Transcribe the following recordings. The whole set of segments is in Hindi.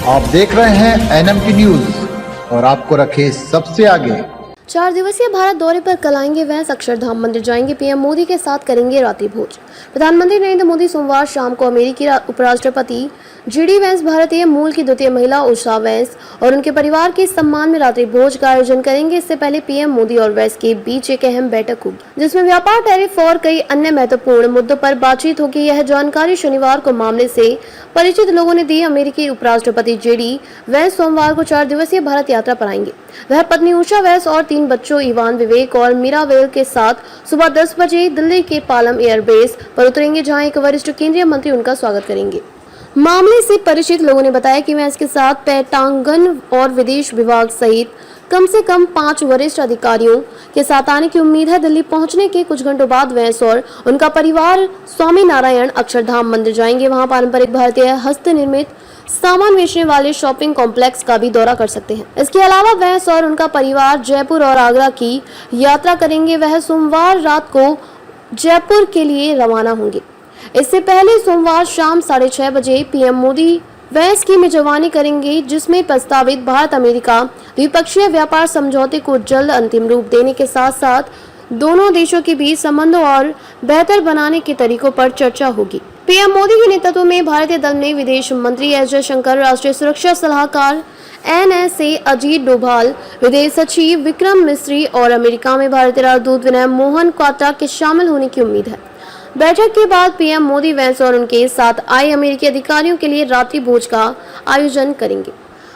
आप देख रहे हैं NMT न्यूज और आपको रखे सबसे आगे। 4 दिवसीय भारत दौरे पर कल आएंगे वैंस, अक्षरधाम मंदिर जाएंगे, पीएम मोदी के साथ करेंगे रात्रि भोज। प्रधानमंत्री नरेंद्र मोदी सोमवार शाम को अमेरिकी उपराष्ट्रपति JD वैंस, भारतीय मूल की द्वितीय महिला उषा वैंस और उनके परिवार के सम्मान में रात्रि भोज का आयोजन करेंगे। इससे पहले पीएम मोदी और वैंस के बीच एक अहम बैठक होगी, जिसमें व्यापार, टैरिफ और कई अन्य महत्वपूर्ण मुद्दों पर बातचीत होगी। यह जानकारी शनिवार को मामले से परिचित लोगों ने दी। अमेरिकी उपराष्ट्रपति JD वैंस सोमवार को 4 दिवसीय भारत यात्रा पर आएंगे। वह पत्नी उषा वैंस और 3 बच्चों इवान, विवेक और मीरा वेल के साथ सुबह 10 बजे दिल्ली के पालम एयरबेस पर उतरेंगे, जहां एक वरिष्ठ केंद्रीय मंत्री उनका स्वागत करेंगे। मामले से परिचित लोगों ने बताया कि वैंस के साथ पेंटागन और विदेश विभाग सहित कम से कम 5 वरिष्ठ अधिकारियों के साथ आने की उम्मीद है। दिल्ली पहुंचने के कुछ घंटों बाद वैंस और उनका परिवार स्वामी नारायण अक्षरधाम मंदिर जाएंगे। वहां पारंपरिक भारतीय हस्तनिर्मित सामान बेचने वाले शॉपिंग कॉम्प्लेक्स का भी दौरा कर सकते हैं। इसके अलावा वैंस और उनका परिवार जयपुर और आगरा की यात्रा करेंगे। वह सोमवार रात को जयपुर के लिए रवाना होंगे। इससे पहले सोमवार शाम 6:30 बजे पीएम मोदी वैंस की मेजबानी करेंगे, जिसमें प्रस्तावित भारत अमेरिका द्विपक्षीय व्यापार समझौते को जल्द अंतिम रूप देने के साथ साथ दोनों देशों के बीच संबंधों और बेहतर बनाने के तरीकों पर चर्चा होगी। पीएम मोदी के नेतृत्व में भारतीय दल में विदेश मंत्री एस जयशंकर, राष्ट्रीय सुरक्षा सलाहकार NSA अजीत डोभाल, विदेश सचिव विक्रम मिस्री और अमेरिका में भारतीय राजदूत विनय मोहन क्वात्रा के शामिल होने की उम्मीद है। बैठक के बाद पीएम मोदी वैंस और उनके साथ आए अमेरिकी अधिकारियों के लिए रात्रि भोज का आयोजन करेंगे।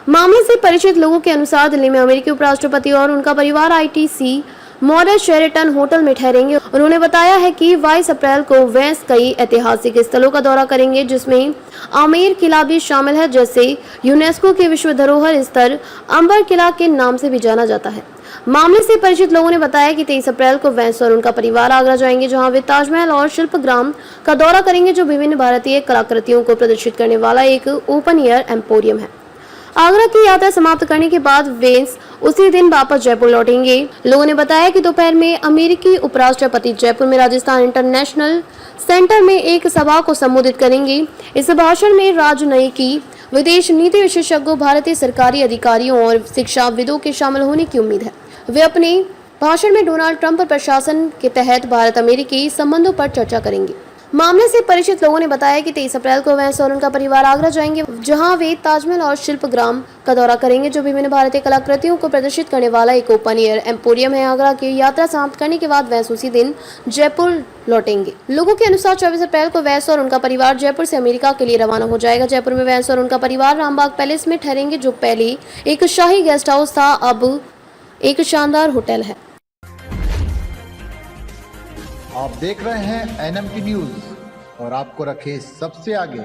मामले से परिचित लोगों के अनुसार दिल्ली में अमेरिकी उपराष्ट्रपति और उनका परिवार ITC मॉडल शेरेटन होटल में ठहरेंगे। उन्होंने बताया है कि 22 अप्रैल को वैंस कई ऐतिहासिक स्थलों का दौरा करेंगे, जिसमें आमेर किला भी शामिल है, जैसे यूनेस्को के विश्व धरोहर स्थल अंबर किला के नाम से भी जाना जाता है। मामले से परिचित लोगों ने बताया कि 23 अप्रैल को वैंस और उनका परिवार आगरा जाएंगे, जहां वे ताजमहल और शिल्पग्राम का दौरा करेंगे, जो विभिन्न भारतीय कलाकृतियों को प्रदर्शित करने वाला एक ओपन एयर एम्पोरियम है। आगरा की यात्रा समाप्त करने के बाद वैंस उसी दिन वापस जयपुर लौटेंगे। लोगों ने बताया कि दोपहर में अमेरिकी उपराष्ट्रपति जयपुर में राजस्थान इंटरनेशनल सेंटर में एक सभा को संबोधित करेंगे। इस भाषण में राजनयिकी, विदेश नीति विशेषज्ञों, भारतीय सरकारी अधिकारियों और शिक्षाविदों के शामिल होने की उम्मीद है। वे अपने भाषण में डोनाल्ड ट्रंप प्रशासन के तहत भारत अमेरिकी संबंधों पर चर्चा करेंगे। मामले से परिचित लोगों ने बताया कि 23 अप्रैल को वैंस और उनका परिवार आगरा जाएंगे, जहां वे ताजमहल और शिल्पग्राम का दौरा करेंगे, जो विभिन्न भारतीय कलाकृतियों को प्रदर्शित करने वाला एक ओपन एयर एम्पोरियम है। आगरा की यात्रा समाप्त करने के बाद वैंस उसी दिन जयपुर लौटेंगे। लोगों के अनुसार 24 अप्रैल को वैंस और उनका परिवार जयपुर से अमेरिका के लिए रवाना हो जाएगा। जयपुर में वैंस और उनका परिवार रामबाग पैलेस में ठहरेंगे, जो पहले एक शाही गेस्ट हाउस था, अब एक शानदार होटल है। आप देख रहे हैं NMT न्यूज और आपको रखे सबसे आगे।